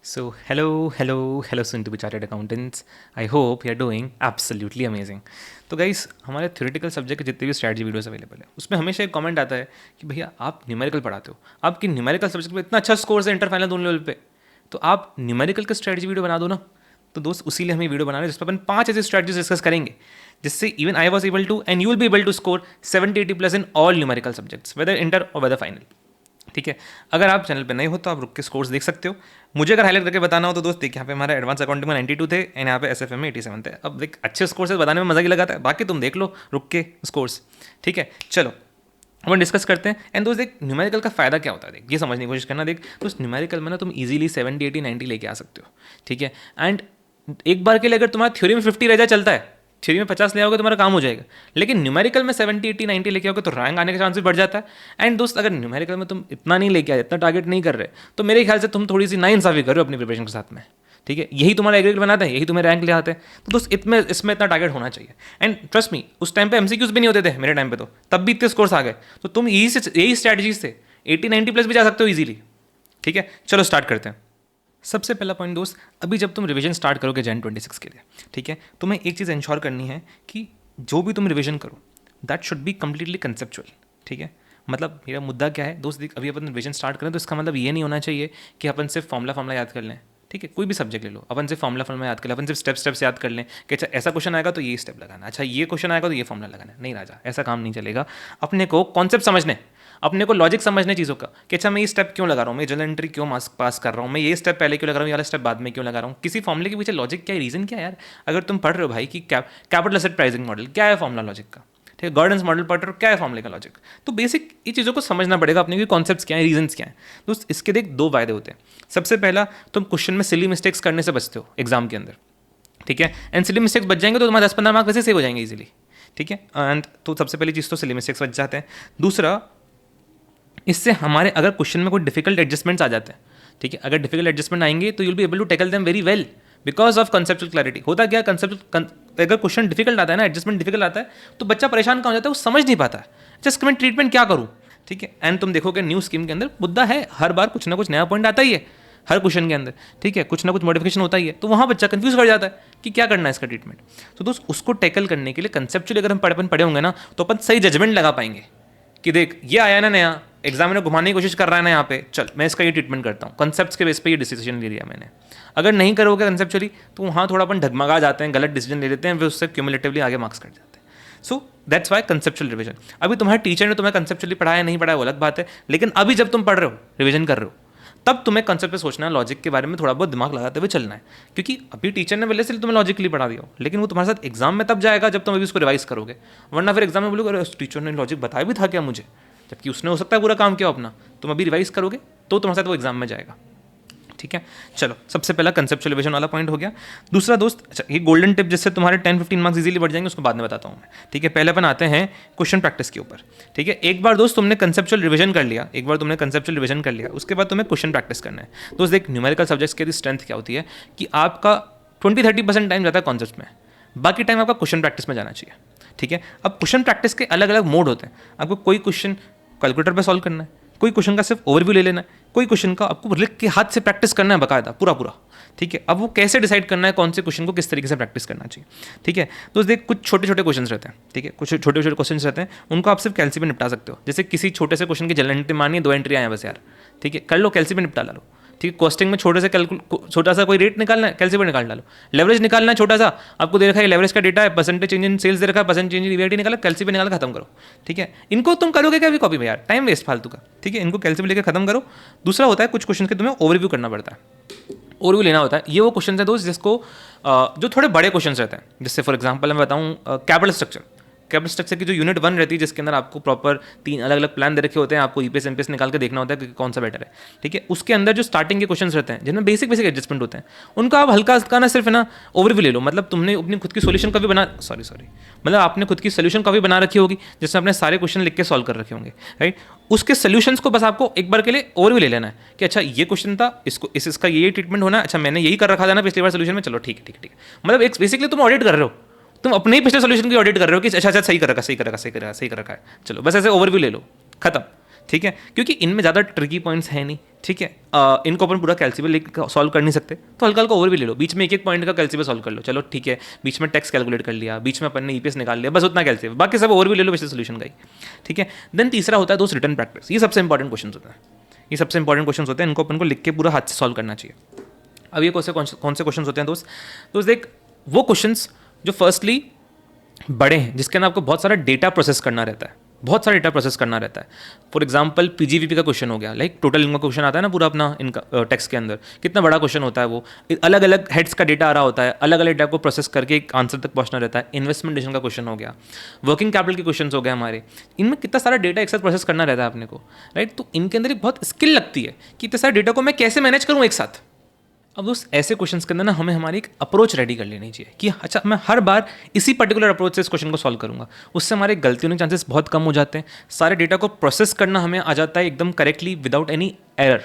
So, hello, soon to be chartered accountants. I hope you are doing absolutely amazing. तो guys हमारे theoretical subject के जितने भी strategy videos available है उसमें हमेशा एक कमेंट आता है कि भैया आप न्यूमेरिकल पढ़ाते हो, आपकी न्यूमेरिकल सब्जेक्ट में इतना अच्छा स्कोर है इंटर फाइनल दोनों लेवल पे, तो आप न्यूमेरिकल का स्ट्रैटेजी वीडियो बना दो ना। तो दोस्त उसी लिए हम ये वीडियो बना रहे हैं जिस पर अपन 5 ऐसे स्ट्रैटेजीज डिस्कस करेंगे जिससे even I was able to and you will be able to score 70-80+ in all numerical subjects whether inter और वेदर फाइनल। ठीक है, अगर आप चैनल पे नए हो तो आप रुक के स्कोर्स देख सकते हो। मुझे अगर हाईलाइट करके बताना हो तो दोस्त देखिए, यहाँ पे हमारा एडवांस अकाउंटिंग में 92 थे एंड यहाँ पे एसएफएम में 87 थे। अब देख अच्छे स्कोर्स बताने में मजा ही लगाता है, बाकी तुम देख लो रुक के स्कोर्स। ठीक है, चलो अपन डिस्कस करते हैं। एंड दोस्त देख न्यूमेरिकल का फायदा क्या होता है, देख ये समझने की कोशिश करना। देख दोस्त न्यूमेरिकल में ना तुम इजीली 70-80-90 लेके आ सकते हो। ठीक है, एंड एक बार के लिए अगर तुम्हारा थ्योरी में 50 रह जाए चलता है, थ्योरी में 50 ले आओगे तुम्हारा काम हो जाएगा, लेकिन न्यूमेरिकल में 70-80-90 लेके आओगे तो रैंक आने का चांस भी बढ़ जाता है। एंड दोस्त अगर न्यूमेरिकल में तुम इतना नहीं लेके आए, इतना टारगेट नहीं कर रहे, तो मेरे ख्याल से तुम थोड़ी सी नाइंसाफी कर रहे हो अपनी प्रिपरेशन के साथ में। ठीक है, यही तुम्हारा एग्रेड बनाता है, यही तुम्हें रैंक ले आते हैं। तो दोस्त इसमें इतना टारगेट होना चाहिए। एंड ट्रस्ट मी, उस टाइम पे एमसीक्यूज भी नहीं होते थे मेरे टाइम पे, तो तब भी इतने स्कोर्स आ गए। तो तुम यही स्ट्रैटेजी से 80-90+ भी जा सकते हो ईजिली। ठीक है, चलो स्टार्ट करते हैं। सबसे पहला पॉइंट दोस्त, अभी जब तुम रिवीजन स्टार्ट करोगे जैन 26 के लिए, ठीक है, तुम्हें एक चीज़ इंश्योर करनी है कि जो भी तुम रिवीजन करो that should be completely conceptual. ठीक है, मतलब मेरा मुद्दा क्या है दोस्त, देख अभी अपन रिवीजन स्टार्ट करें तो इसका मतलब ये नहीं होना चाहिए कि अपन सिर्फ फॉर्मूला याद कर लें। ठीक है, कोई भी सब्जेक्ट ले लो, अपन सिर्फ फॉर्मूला याद कर लें, अपन सिर्फ स्टेप्स याद कर लें कि अच्छा ऐसा क्वेश्चन आएगा तो ये स्टेप लगाना, अच्छा ये क्वेश्चन आएगा तो ये फॉर्मूला लगाना। नहीं राजा, ऐसा काम नहीं चलेगा। अपने को कॉन्सेप्ट समझने, अपने को लॉजिक समझने चीज़ों का कि अच्छा मैं ये स्टेप क्यों लगा रहा हूँ, मैं जनरल एंट्री क्यों पास कर रहा हूँ, मैं ये स्टेप पहले क्यों लगा रहा हूँ, ये वाला स्टेप बाद में क्यों लगा रहा हूँ, किसी फॉर्मूले के पीछे लॉजिक क्या है, रीज़न क्या है यार। अगर तुम पढ़ रहे हो भाई कि कैपिटल एसेट प्राइसिंग मॉडल क्या है, फॉर्मूला लॉजिक का। ठीक है, गवर्नेंस मॉडल पढ़ रहे हो, क्या है फॉर्मूले का लॉजिक। तो बेसिक ये चीज़ों को समझना पड़ेगा अपने की, कॉन्सेप्ट्स क्या है, रीजंस क्या है। दोस्त इसके देख 2 फायदे होते हैं। सबसे पहला, तुम क्वेश्चन में सिली मिस्टेक्स करने से बचते हो एग्जाम के अंदर। ठीक है, एंड सिली मिस्टेक्स बच जाएंगे तो तुम्हारे 10-15 मार्क वैसे सेव हो जाएंगे इजीली। ठीक है, एंड तो सबसे पहली चीज़ तो सिली मिस्टेक्स बच जाते हैं। दूसरा, इससे हमारे अगर क्वेश्चन में कोई डिफिकल्ट एडजस्टमेंट्स आ जाते हैं, ठीक है, अगर डिफिकल्ट एडजस्टमेंट आएंगे तो you'll be able to tackle them very well because of conceptual clarity. होता क्या, अगर क्वेश्चन डिफिकल्ट आता है ना, एडजस्टमेंट डिफिकल्ट आता है तो बच्चा परेशान कहाँ हो जाता है, वो समझ नहीं पाता है जस्ट मैं ट्रीटमेंट क्या करूँ। ठीक है, एंड तुम देखोगे न्यू स्कीम के अंदर मुद्दा है, हर बार कुछ ना कुछ नया पॉइंट आता ही है हर क्वेश्चन के अंदर। ठीक है, कुछ ना कुछ मॉडिफिकेशन होता ही है, तो वहाँ बच्चा कंफ्यूज कर जाता है कि क्या करना है इसका ट्रीटमेंट। तो दोस्त उसको टैकल करने के लिए कंसेप्चुअली अगर हम पढ़े होंगे ना तो अपन सही जजमेंट लगा पाएंगे कि देख ये आया ना नया, एग्जाम में घुमाने की कोशिश कर रहा है ना यहाँ पे, चल मैं इसका ये ट्रीटमेंट करता हूँ, कंसेप्ट्स के बेस पे ये डिसीजन ले लिया मैंने। अगर नहीं करोगे कंसेप्चुअली तो वहाँ थोड़ा अपन ढगमगा जाते हैं, गलत डिसीजन ले लेते हैं, फिर उससे क्यूमुलेटिवली आगे मार्क्स कट जाते हैं। So that's why conceptual revision. अभी तुम्हारे टीचर ने तुम्हें कंसेप्चुअली पढ़ाया नहीं पढ़ाया वो अलग बात है, लेकिन अभी जब तुम पढ़ रहे हो, रिवीजन कर रहे हो, तब तुम्हें कंसेप्ट पे सोचना है, लॉजिक के बारे में थोड़ा बहुत दिमाग लगाते हुए चलना है। क्योंकि अभी टीचर ने पहले से तुम्हें लॉजिकली पढ़ा दिया हो, लेकिन वो तुम्हारे साथ एग्जाम में तब जाएगा जब तुम अभी उसको रिवाइज करोगे। वरना फिर एग्जाम में बोलोगे टीचर ने लॉजिक बताया भी था क्या मुझे, जबकि उसने हो सकता है पूरा काम किया अपना। तुम अभी रिवाइज करोगे तो तुम्हारे साथ वो एग्जाम में जाएगा। ठीक है, चलो सबसे पहला कंसेप्चुअल रिवीजन वाला पॉइंट हो गया। दूसरा दोस्त, अच्छा ये गोल्डन टिप जिससे तुम्हारे 10-15 मार्क्स इजीली बढ़ जाएंगे उसको बाद में बताता हूँ मैं। ठीक है, पहले अपन आते हैं क्वेश्चन प्रैक्टिस के ऊपर। ठीक है, एक बार दोस्त तुमने कंसेप्चुअल रिवीजन कर लिया, उसके बाद तुम्हें क्वेश्चन प्रैक्टिस करना है। दोस्त देख न्यूमेरिकल सब्जेक्ट्स की स्ट्रेंथ क्या होती है कि आपका 20-30% टाइम जाता है कॉन्सेप्ट में, बाकी टाइम आपका क्वेश्चन प्रैक्टिस में जाना चाहिए। ठीक है, अब क्वेश्चन प्रैक्टिस के अलग अलग मोड होते हैं। आपको कोई क्वेश्चन कैलकुलेटर पे सॉल्व करना है, कोई क्वेश्चन का सिर्फ ओवरव्यू ले लेना है, कोई क्वेश्चन का आपको लिख के हाथ से प्रैक्टिस करना है बाकायदा पूरा। ठीक है, अब वो कैसे डिसाइड करना है कौन से क्वेश्चन को किस तरीके से प्रैक्टिस करना चाहिए। ठीक है, तो देख कुछ छोटे छोटे क्वेश्चन रहते हैं। ठीक है, कुछ छोटे छोटे क्वेश्चन रहते हैं, उनको आप सिर्फ कैलसी में निपटा सकते हो। जैसे किसी छोटे से क्वेश्चन की जनरल एंट्री मानिए 2 एंट्री आए बस यार, ठीक है, कर लो, कैलसी में निपटा लो। ठीक है, कॉस्टिंग में छोटा सा कोई रेट निकालना है, कैलसी में निकाल डालो। लेवरेज निकालना है छोटा सा, आपको दे रखा है लेवरेज का डेटा है, परसेंटेज चेंज इन सेल्स दे रखा है, परसेंटेज चेंज इन ईवीआईटी निकाला, कैलसी पे निकाल खत्म करो। ठीक है, इनको तुम करोगे क्या अभी कॉपी में यार, टाइम वेस्ट फालतू का। ठीक है, इनको कैलसी पे लेकर खत्म करो। दूसरा होता है कुछ क्वेश्चन के तुम्हें ओवरव्यू करना पड़ता है, ओवरव्यू लेना होता है। ये वो क्वेश्चन है दोस्त जिसको जो थोड़े बड़े क्वेश्चन रहते हैं, जैसे फॉर एग्जाम्पल मैं बताऊँ कैपिटल स्ट्रक्चर की जो यूनिट 1 रहती है, जिसके अंदर आपको प्रॉपर 3 अलग अलग प्लान दे रखे होते हैं, आपको ईपीएस एमपीएस निकाल के देखना होता है कि कौन सा बेटर है। ठीक है, उसके अंदर जो स्टार्टिंग के क्वेश्चंस रहते हैं जिनमें बेसिक एडजस्टमेंट होते हैं, उनका आप हल्का हल्का ना सिर्फ ना ओवरव्यू ले लो। मतलब तुमने अपनी खुद की सोल्यूशन कभी मतलब आपने खुद की सोल्यूशन कभी बना रखी होगी जिसमें अपने सारे क्वेश्चन लिख के सॉल्व कर रखे होंगे, राइट। उसके सोल्यूशंस को बस आपको एक बार के लिए ओवरव्यू ले लेना है कि अच्छा ये क्वेश्चन था, इसका ये ट्रीटमेंट होना है, अच्छा मैंने यही कर रखा था ना पिछली बार सोल्यूशन में, चलो ठीक है। मतलब एक बेसिकली तुम ऑडिट कर रहे हो, तुम अपने ही पिछले सोल्यूशन की ऑडिट कर रहे हो कि अच्छा सही कर रखा है, चलो बस ऐसे ओवरव्यू ले लो, खत्म। ठीक है, क्योंकि इनमें ज़्यादा ट्रिकी पॉइंट्स हैं नहीं, ठीक है। इनको अपन पूरा कैलसीबल सॉल्व कर नहीं सकते, तो हल्का हल्का ओवर भी ले लो, बीच में एक एक पॉइंट का कैलसीबल सॉल्व कर लो, चलो ठीक है, बीच में टैक्स कैलकुलेट कर लिया, बीच में अपन ने ईपीएस निकाल लिया, बस उतना कैलसीबल, बाकी सब ओवर भी ले लो वैसे सोल्यूशन का ही, ठीक है। देन तीसरा होता है दोस्त रिटर्न प्रैक्टिस। ये सबसे इंपॉर्टेंट क्वेश्चन होता है, ये सबसे इंपॉर्टेंट क्वेश्चन होते हैं, इनको अपन को लिख के पूरा हाथ से सॉल्व करना चाहिए। अब ये कौन से क्वेश्चन होते हैं दोस्त देख, वो क्वेश्चन जो फर्स्टली बड़े हैं, जिसके अंदर आपको बहुत सारा डेटा प्रोसेस करना रहता है, बहुत सारा डेटा प्रोसेस करना रहता है। फॉर एग्जांपल पीजीवीपी का क्वेश्चन हो गया, लाइक टोटल इनका क्वेश्चन आता है ना पूरा अपना इनका टेक्स्ट के अंदर, कितना बड़ा क्वेश्चन होता है वो, अलग अलग हेड्स का डेटा आ रहा होता है, अलग अलग डेटा को प्रोसेस करके एक आंसर तक पहुंचना रहता है। इन्वेस्टमेंट डिसीजन का क्वेश्चन हो गया, वर्किंग कैपिटल के क्वेश्चन हो गए हमारे, इनमें कितना सारा डेटा एक साथ प्रोसेस करना रहता है अपने को, राइट। तो इनके अंदर एक बहुत स्किल लगती है कि इतने सारे डेटा को मैं कैसे मैनेज करूँ एक साथ। अब दोस्त ऐसे क्वेश्चंस के अंदर ना हमें हमारी एक अप्रोच रेडी कर लेनी चाहिए कि अच्छा मैं हर बार इसी पर्टिकुलर अप्रोच से इस क्वेश्चन को सॉल्व करूंगा, उससे हमारे गलती होने के चांसेस बहुत कम हो जाते हैं। सारे डेटा को प्रोसेस करना हमें आ जाता है एकदम करेक्टली विदाउट एनी एरर,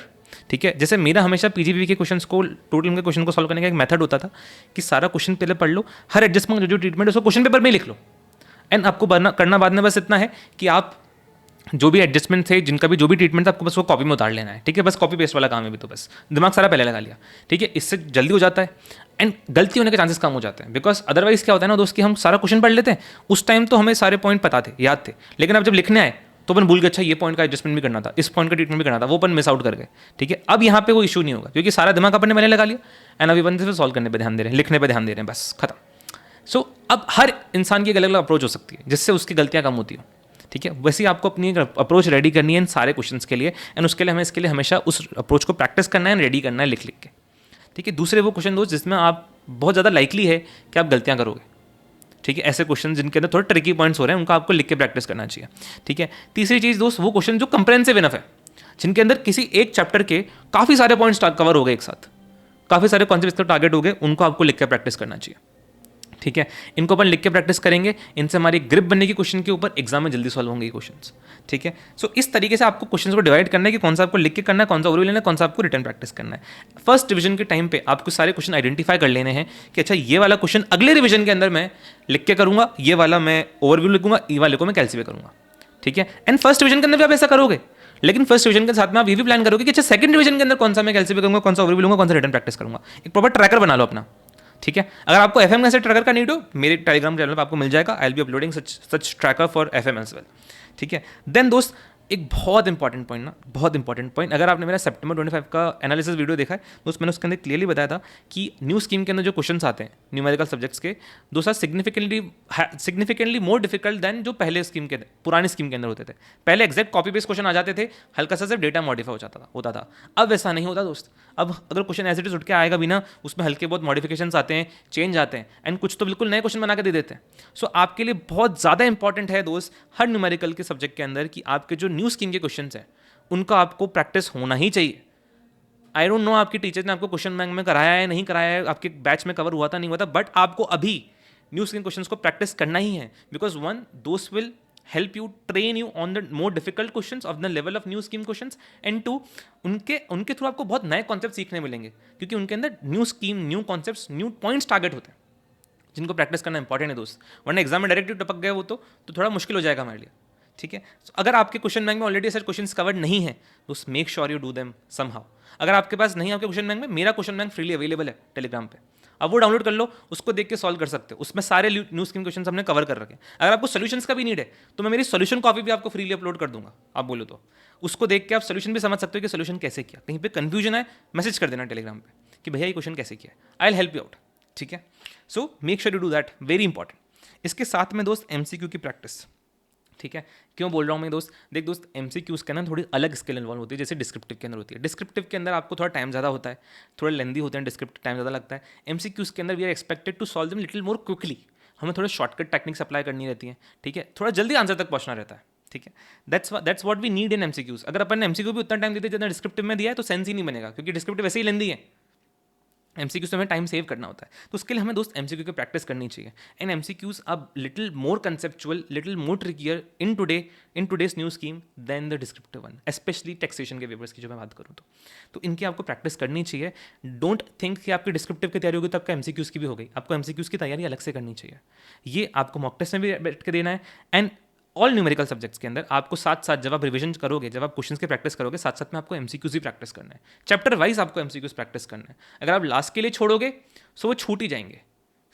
ठीक है। जैसे मेरा हमेशा पीजीबी के क्वेश्चंस को, टोटल के क्वेश्चन को सॉल्व करने का एक मेथड होता था कि सारा क्वेश्चन पहले पढ़ लो, हर एडजस्टमेंट जो ट्रीटमेंट उसको क्वेश्चन पेपर में लिख लो, एंड आपको करना बाद में बस इतना है कि आप जो भी एडजस्टमेंट थे, जिनका भी जो भी ट्रीटमेंट था, आपको बस वो कॉपी में उतार लेना है, ठीक है। बस कॉपी पेस्ट वाला काम है भी, तो बस दिमाग सारा पहले लगा लिया, ठीक है। इससे जल्दी हो जाता है एंड गलती होने के चांसेस कम हो जाते हैं, बिकॉज अदरवाइज क्या होता है ना दोस्त कि हम सारा क्वेश्चन पढ़ लेते हैं, उस टाइम तो हमें सारे पॉइंट पता थे, याद थे, लेकिन अब जब लिखने आए तो अपन भूल गए, अच्छा ये पॉइंट का एडजस्टमेंट भी करना था, इस पॉइंट का ट्रीटमेंट भी करना था, वो अपन मिस आउट कर गए, ठीक है। अब यहाँ पे वो इशू नहीं होगा क्योंकि सारा दिमाग अपन ने मैंने लगा लिया, एंड अभी अपन सॉल्व करने पर ध्यान दे रहे हैं, लिखने पर ध्यान दे रहे हैं, बस खत्म। सो अब हर इंसान की एक अलग अलग अप्रोच हो सकती है जिससे उसकी गलतियाँ कम होती हो, ठीक है। वैसे ही आपको अपनी अप्रोच रेडी करनी है इन सारे क्वेश्चंस के लिए, एंड उसके लिए हमें इसके लिए हमेशा उस अप्रोच को प्रैक्टिस करना है, रेडी करना है लिख लिख के, ठीक है। दूसरे वो क्वेश्चन दोस्त जिसमें आप बहुत ज़्यादा लाइकली है कि आप गलतियाँ करोगे, ठीक है। ऐसे क्वेश्चन जिनके अंदर थोड़े ट्रिकी पॉइंट्स हो रहे हैं उनको आपको लिख के प्रैक्टिस करना चाहिए, ठीक है। तीसरी चीज़ दोस्त वो क्वेश्चन जो कंप्रेहेंसिव इनफ है, जिनके अंदर किसी एक चैप्टर के काफ़ी सारे पॉइंट्स कवर हो गए एक साथ, काफ़ी सारे कॉन्सेप्ट्स टारगेट हो गए, उनको आपको लिख के प्रैक्टिस करना चाहिए, ठीक है। इनको अपन लिख के प्रैक्टिस करेंगे, इनसे हमारी ग्रिप बनने की क्वेश्चन के ऊपर एग्जाम में जल्दी सॉल्व होंगे ये क्वेश्चंस, ठीक है। सो इस तरीके से आपको क्वेश्चंस को डिवाइड करना है कि कौन सा आपको लिख के करना है, कौन सा ओवरव्यू लेना है, कौन सा आपको रिटर्न प्रैक्टिस करना है। फर्स्ट रिविजन के टाइम पे आपको सारे क्वेश्चन आइडेंटिफाई कर लेने हैं कि अच्छा ये वाला क्वेश्चन अगले रिविजन के अंदर मैं लिख के करूंगा, ये वाला मैं ओवरव्यू लिखूंगा, ये वाले को मैं कैलसीफाई करूंगा, ठीक है। एंड फर्स्ट रिविजन के अंदर भी आप ऐसा करोगे, लेकिन फर्स्ट रिविजन के साथ में आप ये भी प्लान करोगे कि अच्छा सेकंड रिविजन के अंदर कौन सा मैं कैलसीफाई करूंगा, कौन सा ओवरव्यू लूंगा, कौन सा रिटर्न प्रैक्टिस करूंगा। एक प्रॉपर ट्रैकर बना लो अपना, ठीक है। अगर आपको एफएम का ट्रैकर का नीड हो, मेरे टेलीग्राम चैनल पर आपको मिल जाएगा, I will be uploading such tracker for FM as well, ठीक है। देन दोस्त एक बहुत इंपॉर्टेंट पॉइंट ना, बहुत इंपॉर्टेंट पॉइंट, अगर आपने मेरा सितंबर 25 का एनालिसिस वीडियो देखा है दोस्त, मैंने उसके अंदर क्लियरली बताया था कि न्यू स्कीम के अंदर जो क्वेश्चंस आते हैं न्यूमेरिकल सब्जेक्ट्स के, दोस्त सिग्निफिकेंटली मोर डिफिकल्ट दैन जो पहले स्कीम के पुरानी स्कीम के अंदर होते थे। पहले एग्जैक्ट कॉपी पेस्ट क्वेश्चन आ जाते थे, हल्का सा सिर्फ डेटा मॉडिफाई होता था। अब वैसा नहीं होता दोस्त, अब अगर क्वेश्चन एज इट इज उठ के आएगा भी ना, उसमें हल्के बहुत मॉडिफिकेशंस आते हैं, चेंज आते हैं, एंड कुछ तो बिल्कुल नए क्वेश्चन बना के दे देते हैं। सो आपके लिए बहुत ज़्यादा इंपॉर्टेंट है दोस्त हर न्यूमेरिकल के सब्जेक्ट के अंदर कि आपके जो न्यू स्कीम के क्वेश्चन हैं उनका आपको प्रैक्टिस होना ही चाहिए। आई डोंट नो आपकी टीचर ने आपको क्वेश्चन बैंक में कराया है नहीं कराया है, आपके बैच में कवर हुआ था नहीं हुआ था, बट आपको अभी न्यू स्कीम क्वेश्चंस को प्रैक्टिस करना ही है, बिकॉज वन दोस्त will help you train you on the more difficult questions of the level of new scheme questions, and two उनके थ्रू आपको बहुत नए कॉन्सेप्ट सीखने मिलेंगे क्योंकि उनके अंदर new scheme, new concepts, new points target होते हैं जिनको प्रैक्टिस करना इंपॉर्टेंट है दोस्त, वरना एग्जाम में डायरेक्टली टपक गए वो तो थोड़ा मुश्किल हो जाएगा हमारे लिए, ठीक है। So, अगर आपके क्वेश्चन बैंक में ऑलरेडी ऐसे क्वेश्चंस कवर्ड नहीं है तो make sure you do them somehow. अगर आपके पास नहीं है आपके क्वेश्चन बैंक में, मेरा क्वेश्चन बैंक फ्रीली अवेलेबल है टेलीग्राम पे, अब वो डाउनलोड कर लो, उसको देख के सॉल्व कर सकते हो, उसमें सारे न्यू स्कीम क्वेश्चन हमने कवर कर रखे। अगर आपको सोल्यूशंस का भी नीड है तो मैं मेरी सोल्यूशन कॉपी भी आपको फ्रीली अपलोड कर दूंगा, आप बोलो तो उसको देख के आप सोल्यूशन भी समझ सकते हो कि सोल्यूशन कैसे किया। कहीं पे कंफ्यूजन है मैसेज कर देना टेलीग्राम पे कि भैया ये क्वेश्चन कैसे किया, I will help you out, ठीक है। So make sure you do that, very important. इसके साथ में दोस्त एमसीक्यू की प्रैक्टिस, ठीक है। क्यों बोल रहा हूँ मैं दोस्त, देख दोस्त एमसीक्यूज के अंदर थोड़ी अलग स्किल इन्वॉल्व होती है जैसे डिस्क्रिप्टिव के अंदर होती है। डिस्क्रिप्टिव के अंदर आपको थोड़ा टाइम ज़्यादा होता है, थोड़े लेंदी होते हैं, डिस्क्रिप्टिव टाइम ज़्यादा लगता है। एमसीक्यूज के अंदर we are expected to solve them little more quickly, हमें थोड़े शॉर्टकट टेक्निक्स अप्लाई करनी रहती है, ठीक है, थोड़ा जल्दी आंसर तक पहुंचना रहता है, ठीक है। That's what we need in MCQs. अगर अपन ने एमसीक्यू भी उतना टाइम देते जितना डिस्क्रिप्टिव में दिया है तो सेंस ही नहीं बनेगा, क्योंकि डिस्क्रिप्टिव वैसे ही लेंदी है, एमसीक्यूज में टाइम सेव करना होता है, तो उसके लिए हमें दोस्त एमसीक्यू की प्रैक्टिस करनी चाहिए। एंड एमसीक्यूज अब little more conceptual, little more trickier in today's new scheme than the descriptive one, specially taxation के पेपर्स की जो मैं बात करूँ तो इनकी आपको प्रैक्टिस करनी चाहिए। डोंट थिंक कि आपकी डिस्क्रिप्टिव की तैयारी होगी तो आपका एमसीक्यूज की भी हो गई, आपको एमसीक्यूज की तैयारी अलग से करनी चाहिए। ये आपको मॉक टेस्ट में भी बैठ के देना है, एंड ऑल न्यूमेरिकल सब्जेक्ट्स के अंदर आपको साथ साथ जब आप रिविजन करोगे, जब आप क्वेश्चंस की प्रैक्टिस करोगे, साथ साथ में आपको एमसीक्यूज भी प्रैक्टिस करना है। चैप्टर वाइज आपको एमसीक्यूज प्रैक्टिस करना है। अगर आप लास्ट के लिए छोड़ोगे तो वो छूट ही जाएंगे,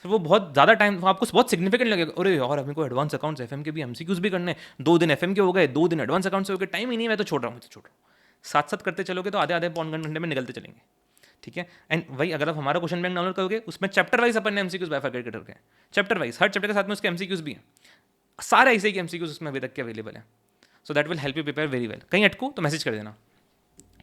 फिर वो बहुत ज़्यादा टाइम आपको बहुत सिग्निफिकेंट लगेगा। अरे यार हमें को एडवांस अकाउंट्स एफएम के भी एमसीक्यूज भी करने, 2 दिन एफएम के हो गए, 2 दिन एडवांस अकाउंट्स हो गए, टाइम ही नहीं, मैं तो छोड़ रहा हूँ। साथ साथ करते चलोगे तो आधे आधे पौन घंटे में निकलते चलेंगे, ठीक है। एंड वही अगर आप हमारा क्वेश्चन बैंक डाउनलोड करोगे, उसमें चैप्टर वाइज अपन ने एमसीक्यूज बाइफरकेट करके हैं, चैप्टर वाइज हर चैप्टर के साथ में उसके एमसीक्यूज भी हैं, सारे ऐसे ही एमसीक्यूज उसमें अभी तक के अवेलेबल है। So that will help you prepare very well. कहीं अटको तो मैसेज कर देना,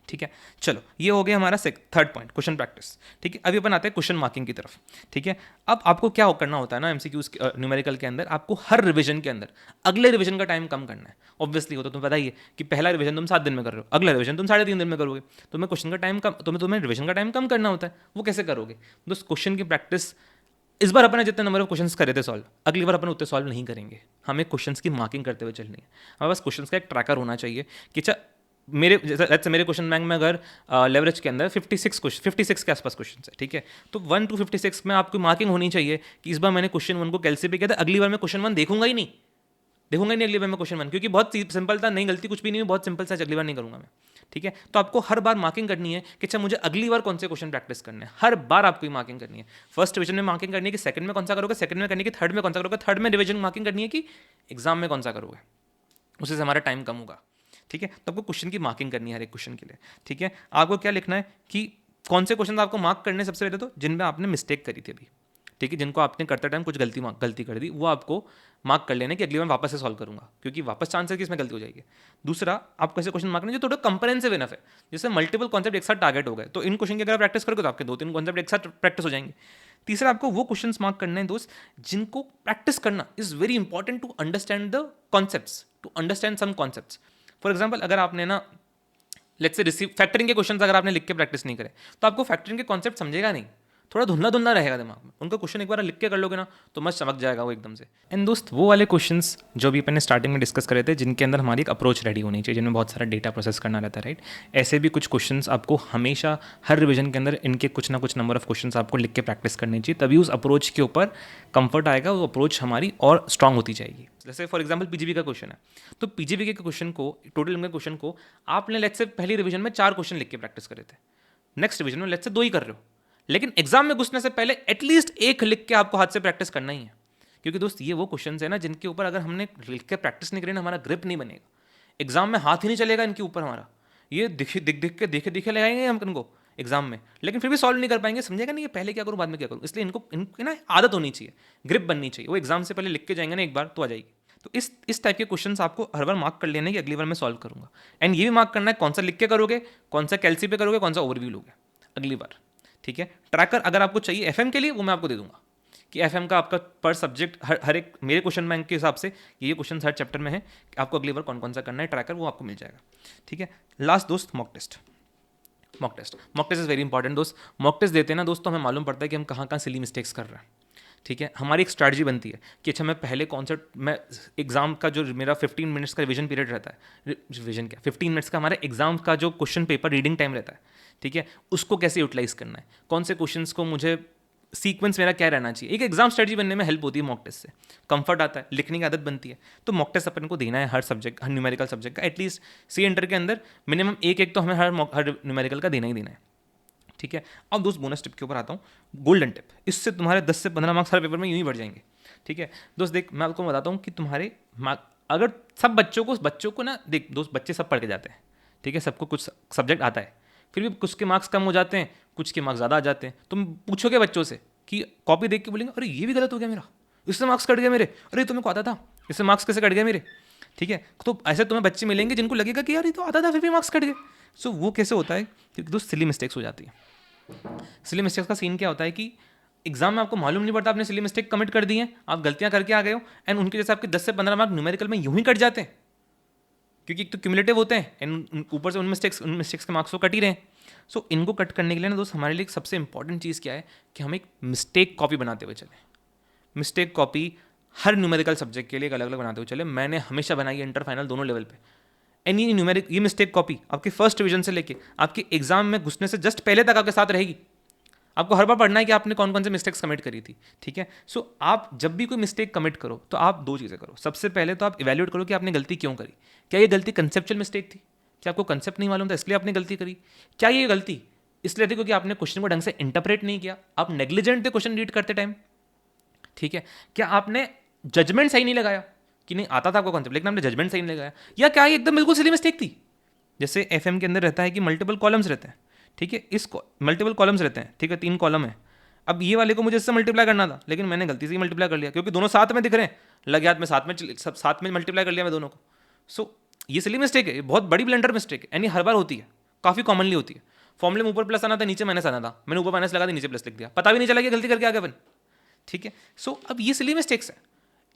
ठीक है। चलो ये हो गया हमारा थर्ड पॉइंट, क्वेश्चन प्रैक्टिस, ठीक है। अभी अपन आते हैं क्वेश्चन मार्किंग की तरफ, ठीक है। अब आपको क्या करना होता है ना एमसीक्यूज न्यूमेरिकल के अंदर, आपको हर रिवीजन के अंदर अगले रिवीजन का टाइम कम करना है। ऑब्वियसली हो तो तुम्हें पता ही है कि पहला रिवीजन तुम 7 दिन में कर रहे हो, अगला रिवीजन तुम 3.5 दिन में करोगे, तुम्हें क्वेश्चन का टाइम कम, तुम्हें रिवीजन का टाइम कम करना होता है। वो कैसे करोगे? दोस्त क्वेश्चन की प्रैक्टिस इस बार अपने जितने नंबर ऑफ क्वेश्चंस करे थे सॉल्व, अगली बार अपन उतने सॉल्व नहीं करेंगे। हमें क्वेश्चंस की मार्किंग करते हुए चलनी है। हमारे पास क्वेश्चंस का एक ट्रैकर होना चाहिए कि अच्छा मेरे क्वेश्चन बैंक में अगर लेवरेज के अंदर 56 के आसपास क्वेश्चन है, ठीक है, तो 1 to 56 में आपकी मार्किंग होनी चाहिए कि इस बार मैंने क्वेश्चन 1 को कैलसी पे किया था, अगली बार मैं क्वेश्चन 1 देखूंगा ही नहीं अगली बार मैं क्वेश्चन 1, क्योंकि बहुत सिंपल था, नहीं गलती कुछ भी नहीं, बहुत सिंपल सा, अगली बार नहीं करूंगा मैं, ठीक है। तो आपको हर बार मार्किंग करनी है कि अच्छा मुझे अगली बार कौन से क्वेश्चन प्रैक्टिस करने हैं, हर बार आपको ये मार्किंग करनी है। फर्स्ट डिवीजन में मार्किंग करनी है कि सेकंड में कौन सा करोगे, सेकंड में करनी है कि थर्ड में कौन सा करोगे, थर्ड में डिवीजन मार्किंग करनी है कि एग्जाम में कौन सा करोगे, उससे हमारा टाइम कम होगा, ठीक है। तो आपको क्वेश्चन की मार्किंग करनी है हर एक क्वेश्चन के लिए, ठीक है। आपको क्या लिखना है कि कौन से क्वेश्चन आपको मार्क करने सबसे पहले तो जिनमें आपने मिस्टेक करी थी अभी, ठीक है, जिनको आपने करते टाइम कुछ गलती कर दी, वो आपको मार्क कर लेना कि अगली बार वापस से सॉल्व करूंगा, क्योंकि वापस चांस है कि इसमें गलती हो जाएगी। दूसरा, आपको ऐसे क्वेश्चन मार्क करना जो थोड़ा कंप्रेहेंसिव इनफ है, जैसे मल्टीपल कॉन्सेप्ट एक साथ टारगेट हो गए, तो इन क्वेश्चन की अगर प्रैक्टिस करोगे तो आपके 2-3 कॉन्सेप्ट एक साथ प्रैक्टिस हो जाएंगे। तीसरा, आपको वो क्वेश्चन मार्क करना है दोस्त जिनको प्रैक्टिस करना is very important to understand the concepts, to understand some concepts. For example, अगर आपने ना लेट्स से रिसीव फैक्टरिंग के क्वेश्चन अगर आपने लिख के प्रैक्टिस नहीं करे तो आपको फैक्टरिंग के कॉन्सेप्ट समझेगा नहीं, थोड़ा धुंधला धुंधला रहेगा दिमाग में। उनका क्वेश्चन एक बार लिख के कर लोगे ना तो मस्त चमक जाएगा वो एकदम से। एंड दोस्त वो वाले क्वेश्चंस जो भी अपन ने स्टार्टिंग में डिस्कस करे थे, जिनके अंदर हमारी एक अप्रोच रेडी होनी चाहिए, जिनमें बहुत सारा डेटा प्रोसेस करना रहता है, राइट। ऐसे भी कुछ क्वेश्चंस आपको हमेशा हर रिवीजन के अंदर इनके कुछ ना कुछ नंबर ऑफ क्वेश्चंस आपको लिख के प्रैक्टिस करनी चाहिए, तभी उस अप्रोच के ऊपर कंफर्ट आएगा, वो अप्रोच हमारी और स्ट्रांग होती जाएगी। जैसे फॉर एग्जाम्पल पीजीबी का क्वेश्चन है, तो पीजीबी के क्वेश्चन को, टोटल इनके क्वेश्चन को आपने लेट्स से पहली रिवीजन में 4 क्वेश्चन लिख के प्रैक्टिस करे थे, नेक्स्ट रिवीजन में लेट्स से 2 ही कर रहे हो, लेकिन एग्जाम में घुसने से पहले एटलीस्ट 1 लिख के आपको हाथ से प्रैक्टिस करना ही है। क्योंकि दोस्त ये वो क्वेश्चन है ना जिनके ऊपर अगर हमने लिख के प्रैक्टिस नहीं करी ना, हमारा ग्रिप नहीं बनेगा, एग्जाम में हाथ ही नहीं चलेगा इनके ऊपर हमारा। ये दिखे लगाएंगे हम इनको एग्जाम में, लेकिन फिर भी सॉल्व नहीं कर पाएंगे, समझेगा नहीं ये पहले क्या करूँ बाद में क्या करूँ। इसलिए इनकी ना आदत होनी चाहिए, ग्रिप बननी चाहिए, वो एग्जाम से पहले लिख के जाएंगे ना एक बार तो आ जाएगी। तो इस टाइप के क्वेश्चंस आपको हर बार मार्क कर लेने की अगली बार मैं सॉल्व करूंगा। एंड ये भी मार्क करना है कौन सा लिख के करोगे, कौन सा कैलसी पे करोगे, कौन सा ओवरव्यू लोगे अगली बार, ठीक है। ट्रैकर अगर आपको चाहिए एफएम के लिए वो मैं आपको दे दूंगा कि एफएम का आपका पर सब्जेक्ट हर एक मेरे क्वेश्चन बैंक के हिसाब से ये क्वेश्चन हर चैप्टर में है, आपको अगली बार कौन कौन सा करना है ट्रैकर वो आपको मिल जाएगा, ठीक है। लास्ट दोस्त mock test is very important दोस्त। मॉक टेस्ट देते हैं ना दोस्तों, हमें मालूम पड़ता है कि हम कहाँ सिली मिस्टेक्स कर रहे हैं, ठीक है। हमारी एक स्ट्रैटेजी बनती है कि अच्छा मैं पहले कॉन्सेप्ट मैं एग्जाम का जो मेरा 15 मिनट्स का रिवीजन पीरियड रहता है, रिवीजन क्या 15 मिनट्स का हमारा एग्जाम का जो क्वेश्चन पेपर रीडिंग टाइम रहता है, ठीक है, उसको कैसे यूटिलाइज करना है, कौन से क्वेश्चंस को मुझे सीक्वेंस मेरा क्या रहना चाहिए। एक एग्जाम स्ट्रेटजी बनने में हेल्प होती है मॉक टेस्ट से, कंफर्ट आता है, लिखने की आदत बनती है। तो मॉक टेस्ट अपन को देना है हर सब्जेक्ट, हर न्यूमेरिकल सब्जेक्ट का एटलीस्ट सी एंटर के अंदर मिनिमम एक तो हमें हर न्यूमेरिकल का देना ही देना है, ठीक है। अब दोस्त बोनस टिप के ऊपर आता हूँ, गोल्डन टिप, इससे तुम्हारे 10 से 15 मार्क्स हर पेपर में यूँ ही बढ़ जाएंगे, ठीक है। दोस्त देख मैं आपको बताता हूँ कि तुम्हारे अगर सब बच्चों को ना देख दोस्त, बच्चे सब पढ़ के जाते हैं, ठीक है, सबको कुछ सब्जेक्ट आता है, फिर भी कुछ के मार्क्स कम हो जाते हैं, कुछ के मार्क्स ज़्यादा आ जाते हैं। तुम पूछोगे बच्चों से कि कॉपी देख के बोलेंगे अरे ये भी गलत हो गया मेरा, इससे मार्क्स कट गया मेरे, अरे तुम्हें को आता था, इससे मार्क्स कैसे कट गया मेरे, ठीक है। तो ऐसे तुम्हें बच्चे मिलेंगे जिनको लगेगा कि यार ये तो आता था फिर भी मार्क्स कट गए। सो वो कैसे होता है, क्योंकि दोस्त सिली मिस्टेक्स हो जाती है। सिली मिस्टेक्स का सीन क्या होता है कि एग्जाम में आपको मालूम नहीं पड़ता आपने सिली मिस्टेक कमिट कर दी है, आप गलतियां करके आ गए हो, एंड उनके जैसे आपके 10 से 15 मार्क न्यूमेरिकल में यूं ही कट जाते हैं, क्योंकि एक तो क्यूमुलेटिव होते हैं एंड ऊपर से उन मिस्टेक्स के मार्क्स तो कट ही रहे हैं। सो इनको कट करने के लिए ना दोस्त हमारे लिए सबसे इंपॉर्टेंट चीज़ क्या है कि हम एक मिस्टेक कॉपी बनाते हुए चलें। मिस्टेक कॉपी हर न्यूमेरिकल सब्जेक्ट के लिए एक अलग अलग बनाते हुए चले। मैंने हमेशा बनाई है इंटर फाइनल दोनों लेवल पे। एंड ये मिस्टेक कॉपी आपके फर्स्ट डिवीजन से लेके आपके एग्जाम में घुसने से जस्ट पहले तक आपके साथ रहेगी। आपको हर बार पढ़ना है कि आपने कौन कौन से मिस्टेक्स कमिट करी थी, ठीक है। सो आप जब भी कोई मिस्टेक कमिट करो तो आप दो चीज़ें करो। सबसे पहले तो आप इवैल्यूएट करो कि आपने गलती क्यों करी। क्या ये गलती कंसेप्चुअल मिस्टेक थी, क्या आपको कंसेप्ट नहीं मालूम था इसलिए आपने गलती करी? क्या ये गलती इसलिए थी क्योंकि आपने क्वेश्चन को ढंग से इंटरप्रेट नहीं किया, आप नेग्लिजेंट थे क्वेश्चन रीड करते टाइम, ठीक है। क्या आपने जजमेंट सही नहीं लगाया कि नहीं आता था आपको कॉन्सेप्ट लेकिन आपने जजमेंट सही नहीं लगाया, या क्या ये एकदम बिल्कुल सिली मिस्टेक थी? जैसे एफएम के अंदर रहता है कि मल्टीपल कॉलम्स रहते हैं, ठीक है। इस मल्टीपल कॉलम्स रहते हैं, ठीक है, 3 कॉलम है। अब ये वाले को मुझे इससे मल्टीप्लाई करना था लेकिन मैंने गलती से ही मल्टीप्लाई कर लिया क्योंकि दोनों साथ में दिख रहे हैं, लग याद में साथ में मल्टीप्लाई कर लिया मैं दोनों को। सो ये सिली मिस्टेक है, ये बहुत बड़ी ब्लंडर मिस्टेक है, यानी हर बार होती है, काफ़ी कॉमनली होती है। फॉर्मूले में ऊपर प्लस आना था, नीचे माइनस आना था, मैंने ऊपर माइनस लगा दिया, नीचे प्लस लिख दिया, पता भी नहीं चला कि गलती करके आ गया अपन, ठीक है। सो अब ये सिली मिस्टेक्स है,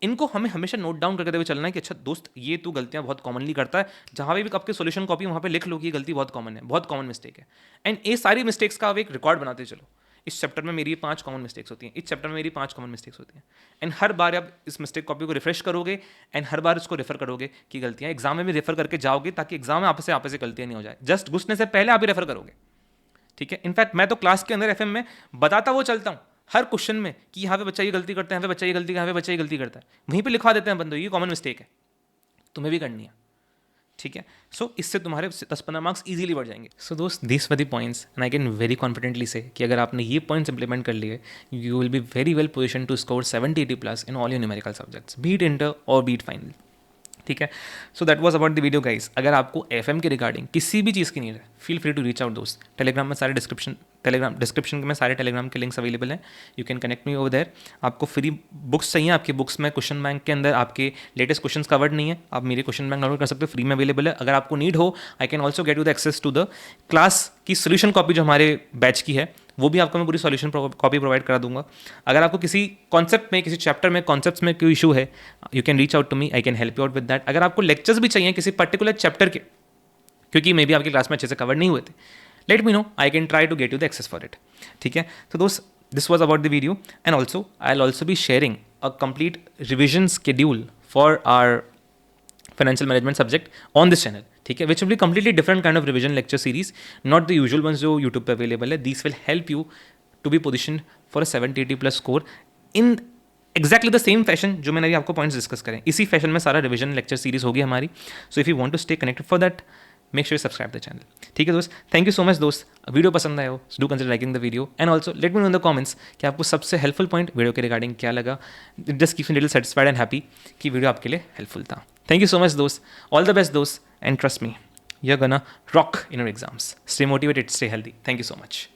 इनको हमें हमेशा नोट डाउन करके हुए चलना है कि अच्छा दोस्त ये तू गलतियां बहुत कॉमनली करता है, जहां भी आपके सॉल्यूशन कॉपी वहां पे लिख लो कि ये गलती बहुत कॉमन है, बहुत कॉमन मिस्टेक है। एंड ये सारी मिस्टेक्स का आप एक रिकॉर्ड बनाते चलो। इस चैप्टर में मेरी 5 कॉमन मिस्टेक्स होती हैं, इस चैप्टर में मेरी 5 कॉमन मिस्टेक्स होती हैं। एंड हर बार आप इस मिस्टेक कॉपी को रिफ्रेश करोगे एंड हर बार उसको रेफर करोगे कि गलतियां एग्जाम में भी रेफर करके जाओगे ताकि एग्जाम में आपसे गलतियां नहीं हो जाए। जस्ट घुसने से पहले आप ही रेफर करोगे, ठीक है। इनफैक्ट मैं तो क्लास के अंदर एफएम में बताता वो चलता हूँ हर क्वेश्चन में कि यहाँ पे बच्चा ये गलती करता है, यहाँ पे बच्चा ये गलती, यहाँ पे बच्चा ये गलती करता है, वहीं पे लिखवा देते हैं बंदो ये कॉमन मिस्टेक है, तुम्हें भी करनी है, ठीक है। सो इससे तुम्हारे 10-15 मार्क्स इजीली बढ़ जाएंगे। सो दोस्त this were the points and I can very confidently say कि अगर आपने ये पॉइंट्स इंप्लीमेंट कर लिए you will be very well position to score 70-80+ in all your numerical subjects, be it inter और बीट फाइनल, ठीक है। So that was about the video guys. अगर आपको एफएम के रिगार्डिंग किसी भी चीज़ की नीड है feel free to reach out दोस्त। टेलीग्राम में सारे डिस्क्रिप्शन में सारे टेलीग्राम के लिंक्स अवेलेबल हैं, you can connect me over there. आपको फ्री बुक्स चाहिए, आपकी बुक्स में क्वेश्चन बैंक के अंदर आपके लेटेस्ट क्वेश्चंस कवर्ड नहीं है, आप मेरे क्वेश्चन बैंक डाउनलोड कर सकते हो, फ्री में अवेलेबल है। अगर आपको नीड हो I can also get you the access to the class की सोल्यूशन कॉपी जो हमारे बैच की है, वो भी आपको मैं पूरी सॉल्यूशन कॉपी प्रोवाइड करा दूंगा। अगर आपको किसी कॉन्सेप्ट में किसी चैप्टर में कॉन्सेप्ट्स में कोई इशू है you can reach out to me, I can help you out with that. अगर आपको लेक्चर्स भी चाहिए किसी पर्टिकुलर चैप्टर के क्योंकि मे बी आपकी क्लास में अच्छे से कवर नहीं हुए थे, let me know, I can try to get you the access for it, ठीक है। तो दोस्त this was about the video and also I will also be sharing a complete revision schedule for our financial management subject on this channel, ठीक है, which will be completely different kind of revision lecture series, not the usual ones जो YouTube पे available है। This will help you to be position for a 70-80+ score in exactly the same fashion जो मैंने अभी आपको points discuss करें, इसी fashion में सारा रिविजन लेक्चर सीरीज होगी हमारी। So if you want to stay connected for that make sure subscribe the channel, ठीक है दोस्त। थैंक यू सो मच दोस्त, वीडियो पसंद आया हो do consider liking the video and also let me know in the comments कि आपको सबसे हेल्पफुल पॉइंट वीडियो के रिगार्डिंग क्या लगा। Just keep me little satisfied and happy कि वीडियो आपके लिए हेल्पफुल था। थैंक यू सो मच दोस्त, ऑल द बेस्ट दोस्त and trust me you're gonna rock in your exams. Stay motivated, stay healthy. Thank you so much.